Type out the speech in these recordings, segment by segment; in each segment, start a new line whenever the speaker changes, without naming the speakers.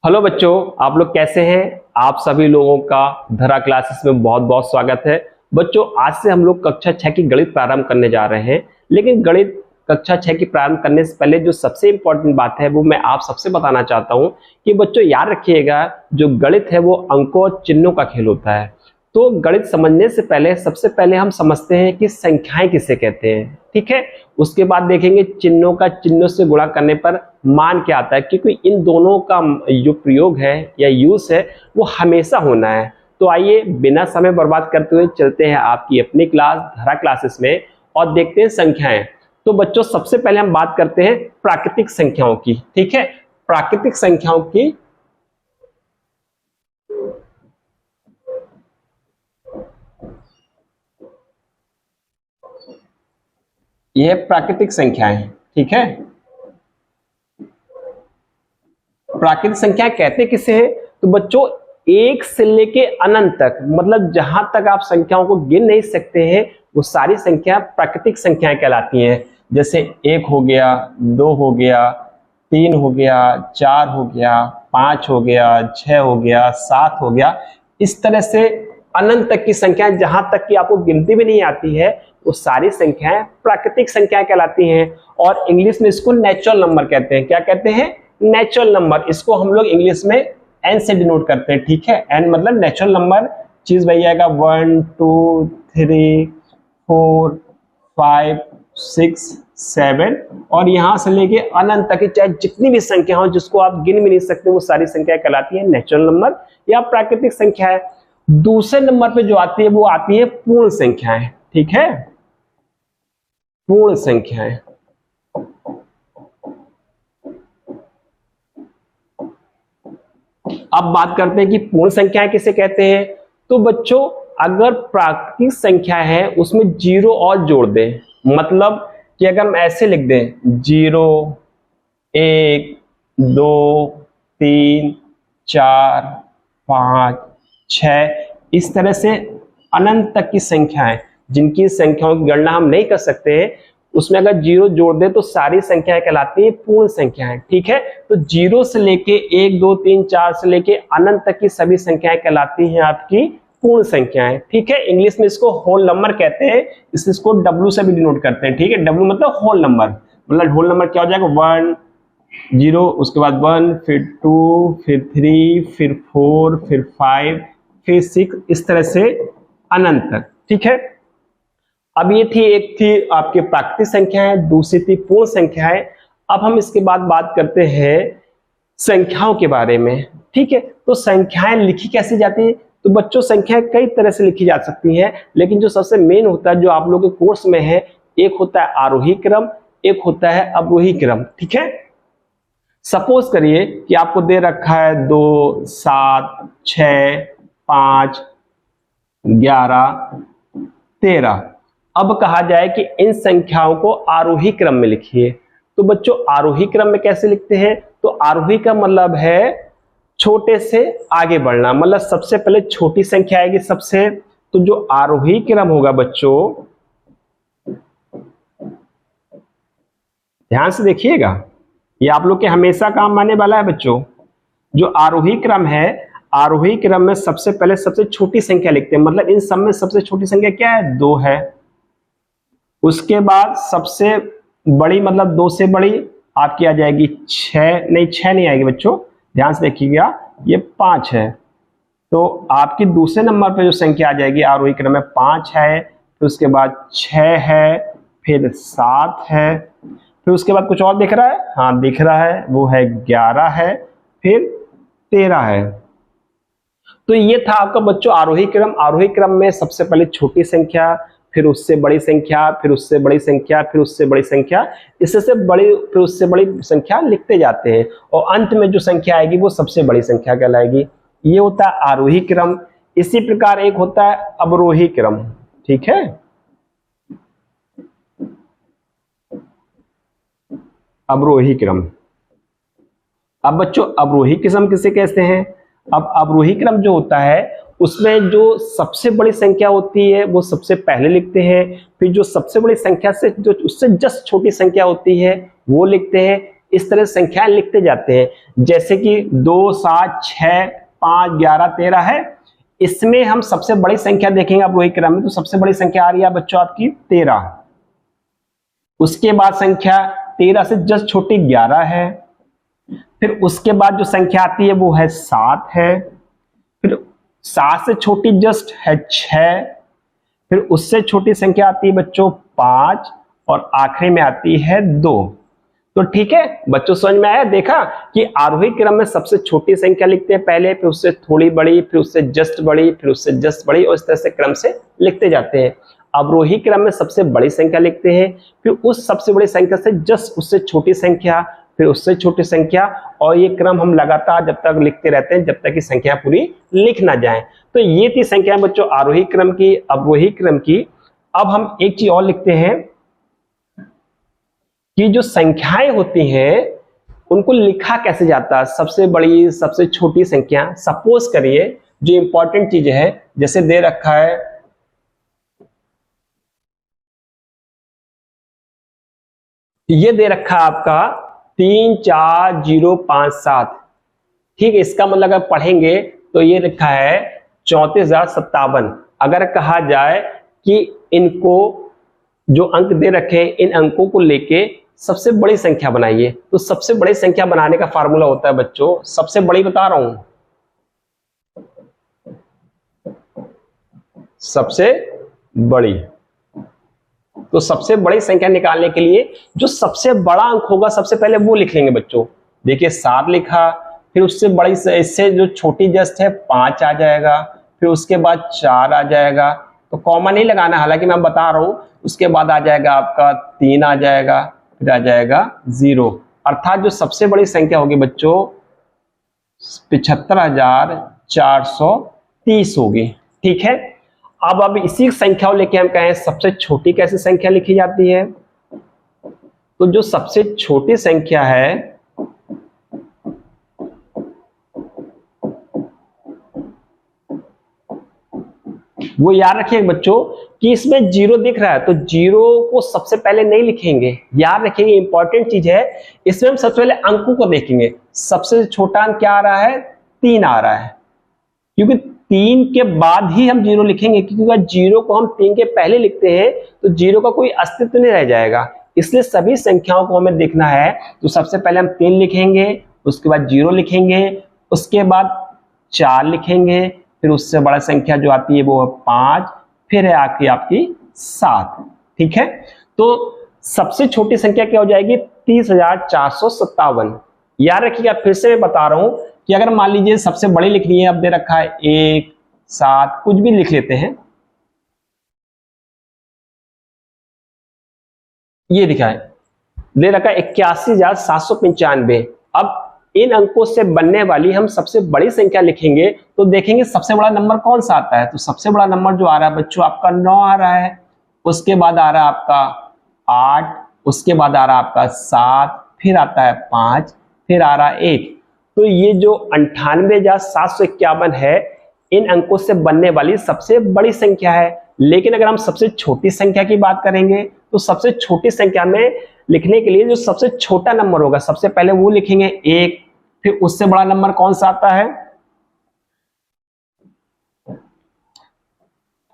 Hello बच्चों, आप लोग कैसे हैं। आप सभी लोगों का धरा क्लासेस में बहुत बहुत स्वागत है। बच्चों, आज से हम लोग कक्षा 6 की गणित प्रारंभ करने जा रहे हैं। लेकिन गणित कक्षा 6 की प्रारंभ करने से पहले जो सबसे इंपॉर्टेंट बात है वो मैं आप सबसे बताना चाहता हूं कि बच्चों याद रखिएगा, जो गणित है वो अंकों और चिन्हों का खेल होता है। तो गणित समझने से पहले सबसे पहले हम समझते हैं कि संख्याएं किसे कहते हैं, ठीक है। उसके बाद देखेंगे चिन्हों का चिन्हों से गुणा करने पर मान क्या आता है, क्योंकि इन दोनों का जो प्रयोग है या यूज है वो हमेशा होना है। तो आइए बिना समय बर्बाद करते हुए चलते हैं आपकी अपनी क्लास धरा क्लासेस में और देखते हैं संख्याएं। तो बच्चों सबसे पहले हम बात करते हैं प्राकृतिक संख्याओं की, ठीक है। प्राकृतिक संख्याओं की यह प्राकृतिक संख्याएं, ठीक है। प्राकृतिक संख्या कहते किसे हैं, तो बच्चों एक से लेके अनंत तक, मतलब जहां तक आप संख्याओं को गिन नहीं सकते हैं वो सारी संख्या प्राकृतिक संख्याएं कहलाती हैं। जैसे 1 हो गया, 2 हो गया, 3 हो गया, 4 हो गया, 5 हो गया, 6 हो गया, 7 हो गया। इस तरह से अनंत तक की संख्याएं, जहां तक कि आपको गिनती भी नहीं आती है, वो सारी संख्याएं प्राकृतिक संख्याएं कहलाती हैं। और इंग्लिश में इसको नेचुरल नंबर कहते हैं। क्या कहते हैं? Natural number. इसको हम लोग इंग्लिश में एन से डिनोट करते हैं, ठीक है। एन मतलब नेचुरल नंबर, चीज वही आएगा 1 2 3 4 5 6 7 और यहां से लेके अनंत तक चाहे जितनी भी संख्या हो जिसको आप गिन भी नहीं सकते, वो सारी संख्याएं कहलाती है नेचुरल नंबर या प्राकृतिक संख्या है। दूसरे नंबर पे जो आती है वो आती है पूर्ण संख्याएं, ठीक है। पूर्ण संख्याएं, अब बात करते हैं कि पूर्ण संख्याएं किसे कहते हैं। तो बच्चों अगर प्राकृतिक संख्या है उसमें जीरो और जोड़ दें, मतलब कि अगर हम ऐसे लिख दें 0 1 2 3 4 5 6, इस तरह से अनंत तक की संख्याएं जिनकी संख्याओं की गणना हम नहीं कर सकते हैं, उसमें अगर जीरो जोड़ दे तो सारी संख्याएं कहलाती है पूर्ण संख्याएं, ठीक है। तो जीरो से लेके 1 2 3 4 से लेके अनंत तक की सभी संख्याएं कहलाती हैं आपकी पूर्ण संख्याएं, ठीक है। इंग्लिश में इसको होल नंबर कहते हैं, इसको डब्ल्यू से भी डिनोट करते हैं, ठीक है। डब्ल्यू मतलब होल नंबर, मतलब होल नंबर क्या हो जाएगा 1 0, उसके बाद 1 फिर 2 फिर 3 फिर 4 फिर 5 फिर 6, इस तरह से अनंत तक, ठीक है। अब ये थी, एक थी आपके प्राकृतिक संख्याएं, दूसरी थी पूर्ण संख्याएं। अब हम इसके बाद बात करते हैं संख्याओं के बारे में, ठीक है। तो संख्याएं लिखी कैसे जाती है, तो बच्चों संख्याएं कई तरह से लिखी जा सकती हैं, लेकिन जो सबसे मेन होता है जो आप लोगों के कोर्स में है, एक होता है आरोही क्रम, एक होता है अवरोही क्रम, ठीक है। सपोज करिए कि आपको दे रखा है 2 7 6 5 11 13। अब कहा जाए कि इन संख्याओं को आरोही क्रम में लिखिए। तो बच्चों आरोही क्रम में कैसे लिखते हैं, तो आरोही का मतलब है छोटे से आगे बढ़ना, मतलब सबसे पहले छोटी संख्या आएगी सबसे। तो जो आरोही क्रम होगा बच्चों, ध्यान से देखिएगा, ये आप लोग के हमेशा काम आने वाला है बच्चों। जो आरोही क्रम है, आरोही क्रम में सबसे पहले सबसे छोटी संख्या लिखते हैं, मतलब इन सब में सबसे छोटी संख्या क्या है 2 है। उसके बाद सबसे बड़ी, मतलब 2 से बड़ी आपकी आ जाएगी 6 नहीं आएगी बच्चों, ध्यान से देखिएगा, ये 5 है। तो आपकी दूसरे नंबर पे जो संख्या आ जाएगी आरोही क्रम में 5 है, फिर उसके बाद 6 है, फिर 7 है, फिर उसके बाद कुछ और दिख रहा है, हाँ दिख रहा है, वो है 11 है, फिर 13 है। तो ये था आपका बच्चों आरोही क्रम। आरोही क्रम में सबसे पहले छोटी संख्या, फिर उससे बड़ी संख्या, फिर उससे बड़ी संख्या, फिर उससे बड़ी संख्या, इससे बड़ी, फिर उससे बड़ी संख्या लिखते जाते हैं और अंत में जो संख्या आएगी वो सबसे बड़ी संख्या कहलाएगी। ये होता है आरोही क्रम। इसी प्रकार एक होता है अवरोही क्रम, ठीक है। अवरोही क्रम। अब बच्चों अवरोही क्रम किसे कहते हैं, अब अवरोही क्रम जो होता है उसमें जो सबसे बड़ी संख्या होती है वो सबसे पहले लिखते हैं, फिर जो सबसे बड़ी संख्या से जो उससे जस्ट छोटी संख्या होती है वो लिखते हैं। इस तरह संख्याएं लिखते जाते हैं। जैसे कि 2, 7, 6, 5, 11, 13 है। इसमें हम सबसे बड़ी संख्या देखेंगे अवरोही क्रम में, तो सबसे बड़ी संख्या आ रही है बच्चों आपकी 13। उसके बाद संख्या 13 से जस्ट छोटी 11 है। फिर उसके बाद जो संख्या आती है वो है 7 है। फिर 7 से छोटी जस्ट है 6। फिर उससे छोटी संख्या आती है बच्चों 5 और आखिरी में आती है 2। तो ठीक है बच्चों, समझ में आया? देखा कि आरोही क्रम में सबसे छोटी संख्या लिखते हैं पहले, फिर उससे थोड़ी बड़ी, फिर उससे जस्ट बड़ी, फिर उससे जस्ट बड़ी, और इस तरह से क्रम से लिखते जाते हैं। अवरोही क्रम में सबसे बड़ी संख्या लिखते हैं, फिर उस सबसे बड़ी संख्या से जस्ट उससे छोटी संख्या, फिर उससे छोटी संख्या, और ये क्रम हम लगातार जब तक लिखते रहते हैं जब तक कि संख्या पूरी लिख ना जाए। तो ये थी संख्या बच्चों आरोही क्रम की, अवरोही क्रम की। अब हम एक चीज और लिखते हैं कि जो संख्याएं होती हैं उनको लिखा कैसे जाता है, सबसे बड़ी सबसे छोटी संख्या। सपोज करिए जो इंपॉर्टेंट चीज है, जैसे दे रखा है ये दे रखा है आपका 34057, ठीक है। इसका मतलब अगर पढ़ेंगे तो ये लिखा है 34,057। अगर कहा जाए कि इनको जो अंक दे रखे हैं इन अंकों को लेके सबसे बड़ी संख्या बनाइए, तो सबसे बड़ी संख्या बनाने का फार्मूला होता है बच्चों, सबसे बड़ी बता रहा हूं, सबसे बड़ी। तो सबसे बड़ी संख्या निकालने के लिए जो सबसे बड़ा अंक होगा सबसे पहले वो लिख लेंगे बच्चों। देखिए 7 लिखा, फिर उससे बड़ी इससे जो छोटी जस्ट है 5 आ जाएगा, फिर उसके बाद 4 आ जाएगा, तो कॉमन नहीं लगाना, हालांकि मैं बता रहा हूं। उसके बाद आ जाएगा आपका 3 आ जाएगा, फिर आ जाएगा 0, अर्थात जो सबसे बड़ी संख्या होगी बच्चों 75,430 होगी, ठीक है। अब इसी संख्या को लेके हम कहें सबसे छोटी कैसे संख्या लिखी जाती है, तो जो सबसे छोटी संख्या है वो याद रखिएगा बच्चों कि इसमें 0 दिख रहा है, तो 0 को सबसे पहले नहीं लिखेंगे, याद रखिएगा इंपॉर्टेंट चीज है। इसमें हम सबसे पहले अंकों को देखेंगे, सबसे छोटा अंक क्या आ रहा है, 3 आ रहा है, क्योंकि 3 के बाद ही हम 0 लिखेंगे, क्योंकि अगर 0 को हम 3 के पहले लिखते हैं तो 0 का कोई अस्तित्व नहीं रह जाएगा। इसलिए सभी संख्याओं को हमें देखना है, तो सबसे पहले हम 3 लिखेंगे, उसके बाद 0 लिखेंगे, उसके बाद 4 लिखेंगे, फिर उससे बड़ा संख्या जो आती है वो है 5, फिर है आखिरी आपकी 7, ठीक है। तो सबसे छोटी संख्या क्या हो जाएगी, 30,457। याद रखिएगा, फिर से मैं बता रहा हूं कि अगर मान लीजिए सबसे बड़ी लिखनी है, अब दे रखा है 1, 7, कुछ भी लिख लेते हैं, ये लिखा है दे रखा है 81,795। अब इन अंकों से बनने वाली हम सबसे बड़ी संख्या लिखेंगे, तो देखेंगे सबसे बड़ा नंबर कौन सा आता है, तो सबसे बड़ा नंबर जो आ रहा है बच्चों आपका 9 आ रहा है, उसके बाद आ रहा है आपका 8, उसके बाद आ रहा है आपका 7, फिर आता है 5, फिर आ रहा है 1। तो ये जो 98,751 है इन अंकों से बनने वाली सबसे बड़ी संख्या है। लेकिन अगर हम सबसे छोटी संख्या की बात करेंगे, तो सबसे छोटी संख्या में लिखने के लिए जो सबसे छोटा नंबर होगा सबसे पहले वो लिखेंगे 1, फिर उससे बड़ा नंबर कौन सा आता है,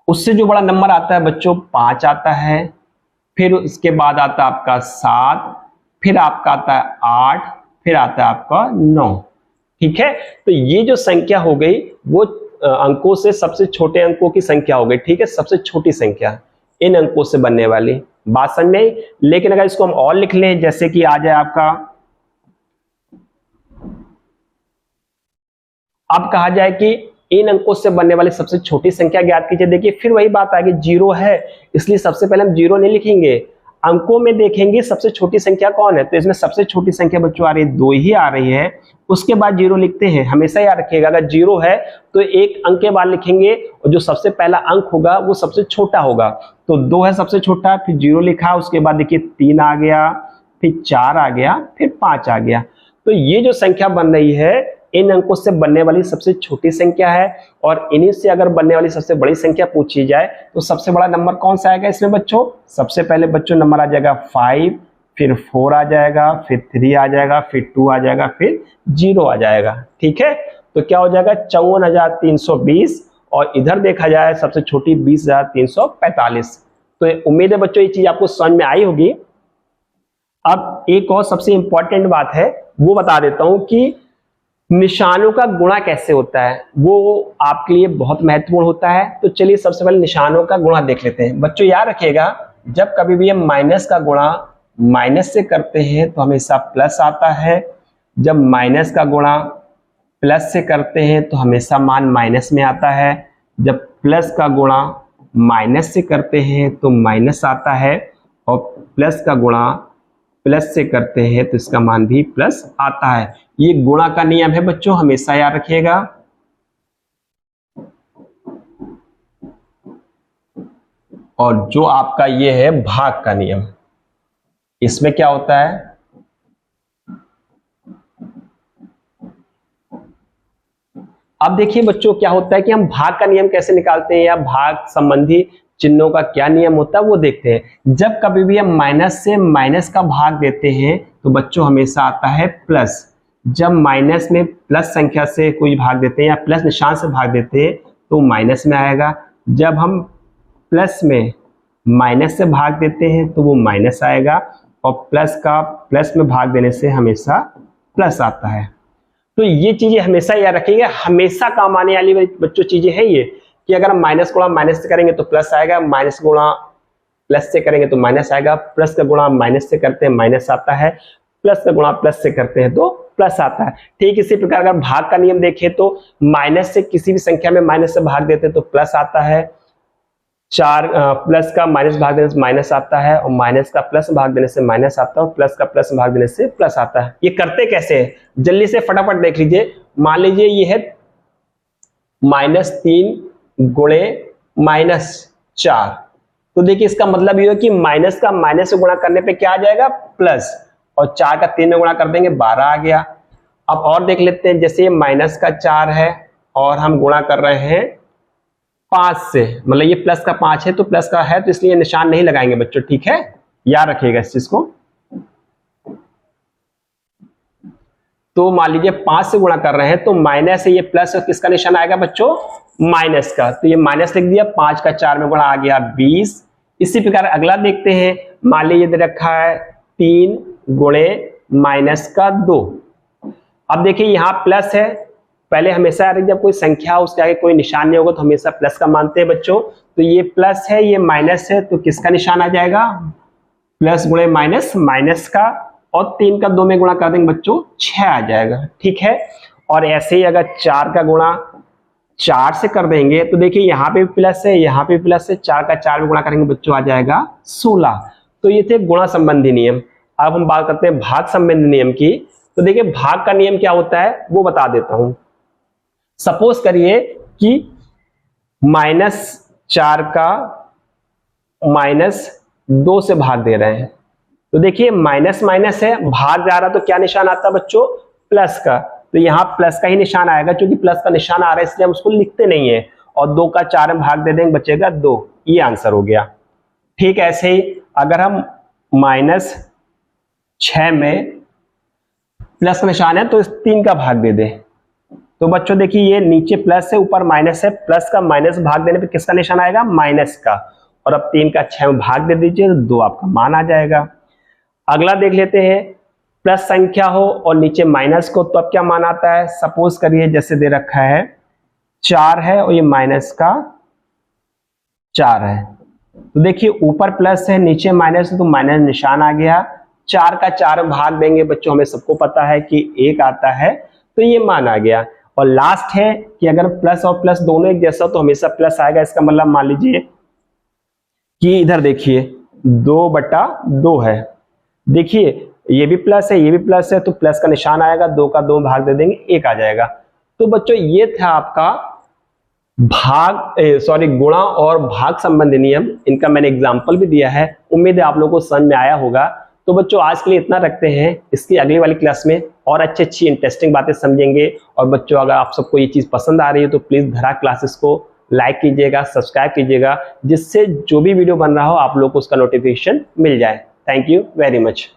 उससे जो बड़ा नंबर आता है बच्चों 5 आता है, फिर उसके बाद आता है आपका 7, फिर आपका आता है 8, फिर आता है आपका 9, ठीक है। तो ये जो संख्या हो गई वो अंकों से सबसे छोटे अंकों की संख्या हो गई, ठीक है, सबसे छोटी संख्या इन अंकों से बनने वाली, बात समझ में। लेकिन अगर इसको हम और लिख लें, जैसे कि आ जाए आपका, अब कहा जाए कि इन अंकों से बनने वाली सबसे छोटी संख्या ज्ञात कीजिए। देखिए फिर वही बात आ गई, 0 है, इसलिए सबसे पहले हम 0 नहीं लिखेंगे, अंकों में देखेंगे सबसे छोटी संख्या कौन है, तो इसमें सबसे छोटी संख्या बच्चों आ रही है 2 ही आ रही है, उसके बाद 0 लिखते हैं। हमेशा याद रखिएगा अगर 0 है तो एक अंक के बाद लिखेंगे और जो सबसे पहला अंक होगा वो सबसे छोटा होगा, तो 2 है सबसे छोटा, फिर 0 लिखा, उसके बाद देखिए 3 आ गया, फिर 4 आ गया, फिर 5 आ गया। तो ये जो संख्या बन रही है इन अंकों से बनने वाली सबसे छोटी संख्या है, और इन्हीं से अगर बनने वाली सबसे बड़ी संख्या पूछी जाए तो सबसे बड़ा नंबर कौन सा आएगा इसमें बच्चों, सबसे पहले बच्चों नंबर आ जाएगा 5, फिर 4 आ जाएगा, फिर 3 आ जाएगा, फिर 2 आ जाएगा, फिर 0 आ जाएगा। ठीक है, तो क्या हो जाएगा 54,320 और इधर देखा जाए सबसे छोटी 20,345। तो उम्मीद है बच्चों ये चीज आपको समझ में आई होगी। अब एक और सबसे इंपॉर्टेंट बात है वो बता देता हूं कि निशानों का गुणा कैसे होता है, वो आपके लिए बहुत महत्वपूर्ण होता है। तो चलिए सबसे पहले निशानों का गुणा देख लेते हैं। बच्चों याद रखिएगा, जब कभी भी हम माइनस का गुणा माइनस से करते हैं तो हमेशा प्लस आता है, जब माइनस का गुणा प्लस से करते हैं तो हमेशा मान माइनस में आता है, जब प्लस का गुणा माइनस से करते हैं तो माइनस आता है, और प्लस का गुणा प्लस से करते हैं तो इसका मान भी प्लस आता है। ये गुणा का नियम है बच्चों, हमेशा याद रखिएगा। और जो आपका ये है भाग का नियम, इसमें क्या होता है, अब देखिए बच्चों क्या होता है कि हम भाग का नियम कैसे निकालते हैं या भाग संबंधी चिन्हों का क्या नियम होता है वो देखते हैं। जब कभी भी हम माइनस से माइनस का भाग देते हैं तो बच्चों हमेशा आता है प्लस। जब माइनस में प्लस संख्या से कोई भाग देते हैं या प्लस निशान से भाग देते हैं तो माइनस में आएगा। जब हम प्लस में माइनस से भाग देते हैं तो वो माइनस आएगा, और प्लस का प्लस में भाग देने से हमेशा प्लस आता है। तो ये चीजें हमेशा याद रखिएगा, हमेशा काम आने वाली बच्चों चीजें हैं ये, कि अगर हम माइनस गुणा माइनस से करेंगे तो प्लस आएगा, माइनस गुणा प्लस से करेंगे तो माइनस आएगा, प्लस का गुणा माइनस से करते हैं माइनस आता है, प्लस का गुणा प्लस से करते हैं तो प्लस आता है। ठीक इसी प्रकार अगर भाग का नियम देखें तो माइनस से किसी भी संख्या में माइनस से भाग देते हैं तो प्लस आता है, 4 प्लस का माइनस भाग देने से माइनस आता है, और माइनस का प्लस भाग देने से माइनस आता है, और प्लस का प्लस भाग देने से प्लस आता है। ये करते कैसे है जल्दी से फटाफट देख लीजिए। मान लीजिए ये है -3 गुणे -4, तो देखिए इसका मतलब ये है कि माइनस का माइनस से गुणा करने पे क्या आ जाएगा प्लस, और 4 का 3 में गुणा कर देंगे 12 आ गया। अब और देख लेते हैं, जैसे माइनस का 4 है और हम गुणा कर रहे हैं 5 से, मतलब ये प्लस का 5 है तो प्लस का है तो इसलिए निशान नहीं लगाएंगे बच्चों। ठीक है, याद रखिएगा इस चीज को। तो मान लीजिए 5 से गुणा कर रहे हैं तो माइनस है, ये प्लस है, किसका निशान आएगा बच्चों माइनस का, तो ये माइनस लिख दिया, 5 का 4 में गुणा आ गया 20। इसी प्रकार अगला देखते हैं, मान लीजिए दे रखा है 3 गुणे -2। अब देखिए यहाँ प्लस है, पहले हमेशा जब कोई संख्या उसके आगे कोई निशान नहीं होगा तो हमेशा प्लस का मानते हैं बच्चों। तो ये प्लस है ये माइनस है तो किसका निशान आ जाएगा प्लस गुणे माइनस, माइनस का, और 3 का 2 में गुणा कर देंगे बच्चों 6 आ जाएगा। ठीक है, और ऐसे ही अगर 4 का गुणा 4 से कर देंगे तो देखिए यहाँ पे भी प्लस है यहाँ पे भी प्लस है, 4 का 4 में गुणा करेंगे बच्चों आ जाएगा 16। तो ये थे गुणा संबंधी नियम। अब हम बात करते हैं भाग संबंधी नियम की। तो देखिए भाग का नियम क्या होता है वो बता देता हूं। सपोज करिए कि -4 का -2 से भाग दे रहे हैं, तो देखिए माइनस माइनस है, भाग जा रहा तो क्या निशान आता है बच्चों प्लस का, तो यहाँ प्लस का ही निशान आएगा, क्योंकि प्लस का निशान आ रहा है इसलिए हम उसको लिखते नहीं है, और 2 का 4 में भाग दे देंगे बचेगा 2, ये आंसर हो गया। ठीक ऐसे ही अगर हम -6 में प्लस का निशान है तो 3 का भाग दे दें, तो बच्चों देखिए ये नीचे प्लस है ऊपर माइनस है, प्लस का माइनस भाग देने पे किसका निशान आएगा माइनस का, और अब 3 का 6 में भाग दे दीजिए तो 2 आपका मान आ जाएगा। अगला देख लेते हैं, प्लस संख्या हो और नीचे माइनस को, तो अब क्या मान आता है। सपोज करिए जैसे दे रखा है 4 है और ये माइनस का 4 है, तो देखिए ऊपर प्लस है नीचे माइनस है तो माइनस निशान आ गया। 4 का 4 भाग देंगे बच्चों, हमें सबको पता है कि 1 आता है, तो ये मान आ गया। और लास्ट है कि अगर प्लस और प्लस दोनों एक जैसा तो हमेशा प्लस आएगा, इसका मतलब मान लीजिए कि इधर देखिए 2/2 है, देखिए ये भी प्लस है ये भी प्लस है तो प्लस का निशान आएगा, 2 का 2 भाग दे देंगे 1 आ जाएगा। तो बच्चों ये था आपका गुणा और भाग संबंधी नियम, इनका मैंने एग्जाम्पल भी दिया है, उम्मीद है आप लोगों को समझ में आया होगा। तो बच्चों आज के लिए इतना रखते हैं, इसकी अगली वाली क्लास में और अच्छी इंटरेस्टिंग बातें समझेंगे। और बच्चों अगर आप सबको ये चीज पसंद आ रही है तो प्लीज धरा क्लासेस को लाइक कीजिएगा, सब्सक्राइब कीजिएगा, जिससे जो भी वीडियो बन रहा हो आप लोग को उसका नोटिफिकेशन मिल जाए। Thank you very much.